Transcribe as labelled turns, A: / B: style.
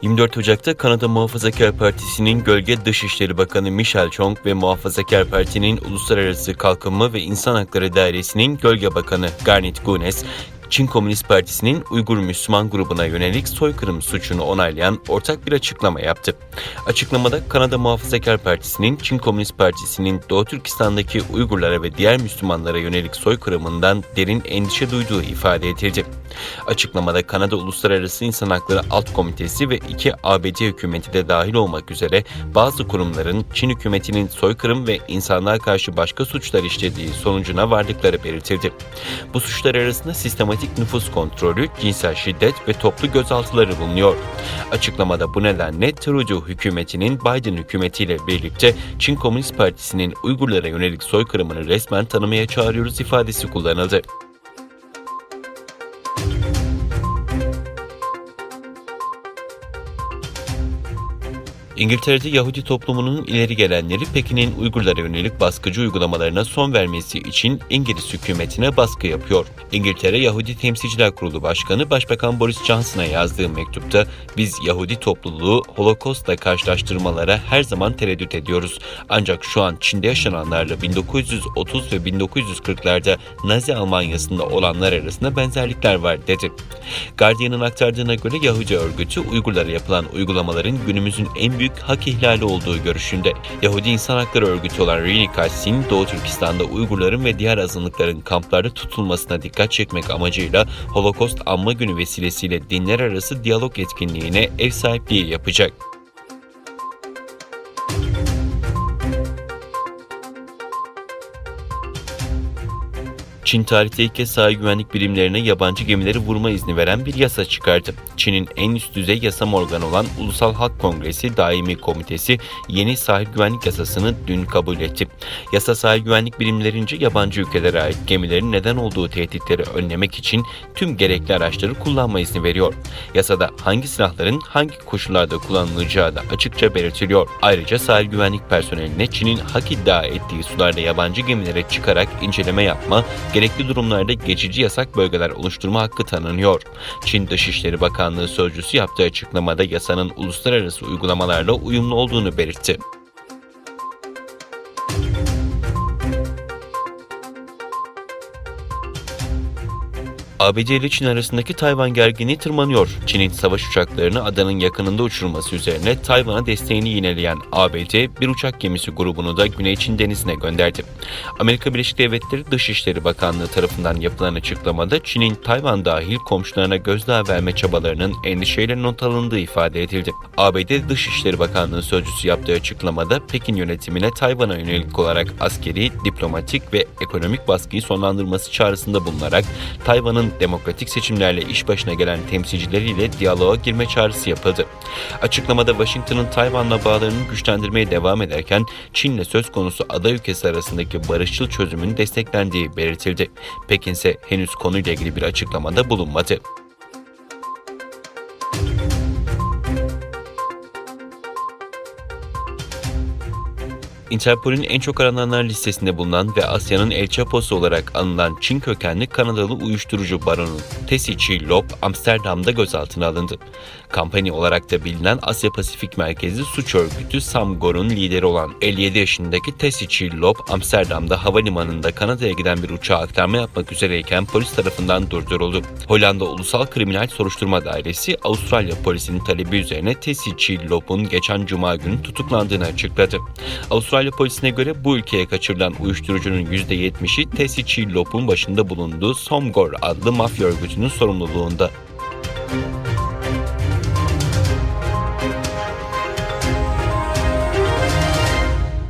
A: 24 Ocak'ta Kanada Muhafazakar Partisi'nin Gölge Dışişleri Bakanı Michelle Chong ve Muhafazakar Parti'nin Uluslararası Kalkınma ve İnsan Hakları Dairesi'nin Gölge Bakanı Garnet Gunes, Çin Komünist Partisi'nin Uygur Müslüman grubuna yönelik soykırım suçunu onaylayan ortak bir açıklama yaptı. Açıklamada Kanada Muhafazakar Partisi'nin Çin Komünist Partisi'nin Doğu Türkistan'daki Uygurlara ve diğer Müslümanlara yönelik soykırımından derin endişe duyduğu ifade edildi. Açıklamada Kanada Uluslararası İnsan Hakları Alt Komitesi ve 2 ABD hükümeti de dahil olmak üzere bazı kurumların Çin hükümetinin soykırım ve insanlığa karşı başka suçlar işlediği sonucuna vardıkları belirtildi. Bu suçlar arasında sistematik nüfus kontrolü, cinsel şiddet ve toplu gözaltıları bulunuyor. Açıklamada bu nedenle Trudeau hükümetinin Biden hükümetiyle birlikte Çin Komünist Partisi'nin Uygurlara yönelik soykırımını resmen tanımaya çağırıyoruz ifadesi kullanıldı. İngiltere'de Yahudi toplumunun ileri gelenleri Pekin'in Uygurlara yönelik baskıcı uygulamalarına son vermesi için İngiliz hükümetine baskı yapıyor. İngiltere Yahudi Temsilciler Kurulu Başkanı Başbakan Boris Johnson'a yazdığı mektupta "Biz Yahudi topluluğu Holocaust'la karşılaştırmalara her zaman tereddüt ediyoruz. Ancak şu an Çin'de yaşananlarla 1930 ve 1940'larda Nazi Almanyası'nda olanlar arasında benzerlikler var" dedi. Guardian'ın aktardığına göre Yahudi örgütü Uygurlara yapılan uygulamaların günümüzün en büyük hak ihlali olduğu görüşünde. Yahudi İnsan Hakları Örgütü olan Riynikassin, Doğu Türkistan'da Uygurların ve diğer azınlıkların kamplarda tutulmasına dikkat çekmek amacıyla Holocaust Anma Günü vesilesiyle dinler arası diyalog etkinliğine ev sahipliği yapacak. Çin tarihte ilk kez sahil güvenlik birimlerine yabancı gemileri vurma izni veren bir yasa çıkardı. Çin'in en üst düzey yasam organı olan Ulusal Halk Kongresi Daimi Komitesi yeni sahil güvenlik yasasını dün kabul etti. Yasa sahil güvenlik birimlerince yabancı ülkelere ait gemilerin neden olduğu tehditleri önlemek için tüm gerekli araçları kullanma izni veriyor. Yasada hangi silahların hangi koşullarda kullanılacağı da açıkça belirtiliyor. Ayrıca sahil güvenlik personeline Çin'in hak iddia ettiği sularda yabancı gemilere çıkarak inceleme yapma, gerekli durumlarda geçici yasak bölgeler oluşturma hakkı tanınıyor. Çin Dışişleri Bakanlığı sözcüsü yaptığı açıklamada yasanın uluslararası uygulamalarla uyumlu olduğunu belirtti. ABD ile Çin arasındaki Tayvan gerginliği tırmanıyor. Çin'in savaş uçaklarını adanın yakınında uçurması üzerine Tayvan'a desteğini yineleyen ABD, bir uçak gemisi grubunu da Güney Çin Denizi'ne gönderdi. Amerika Birleşik Devletleri Dışişleri Bakanlığı tarafından yapılan açıklamada Çin'in Tayvan dahil komşularına gözdağı verme çabalarının endişeyle not alındığı ifade edildi. ABD Dışişleri Bakanlığı sözcüsü yaptığı açıklamada Pekin yönetimine Tayvan'a yönelik olarak askeri, diplomatik ve ekonomik baskıyı sonlandırması çağrısında bulunarak Tayvan'ın demokratik seçimlerle iş başına gelen temsilcileriyle diyaloğa girme çağrısı yapıldı. Açıklamada Washington'ın Tayvan'la bağlarını güçlendirmeye devam ederken Çin'le söz konusu ada ülkesi arasındaki barışçıl çözümün desteklendiği belirtildi. Pekin ise henüz konuyla ilgili bir açıklamada bulunmadı. Interpol'ün en çok arananlar listesinde bulunan ve Asya'nın El Chapo'su olarak anılan Çin kökenli Kanadalı uyuşturucu baronu Tessie Chi Lop Amsterdam'da gözaltına alındı. Kampanya olarak da bilinen Asya Pasifik merkezli suç örgütü Samgor'un lideri olan 57 yaşındaki Tessie Chi Lop Amsterdam'da havalimanında Kanada'ya giden bir uçağa aktarma yapmak üzereyken polis tarafından durduruldu. Hollanda Ulusal Kriminal Soruşturma Dairesi Avustralya polisinin talebi üzerine Tessie Chi Lop'un geçen Cuma günü tutuklandığını açıkladı. Avustralya polisine göre bu ülkeye kaçırılan uyuşturucunun %70'i Tessie Chi Lop'un başında bulunduğu Samgor adlı mafya örgütünün sorumluluğunda.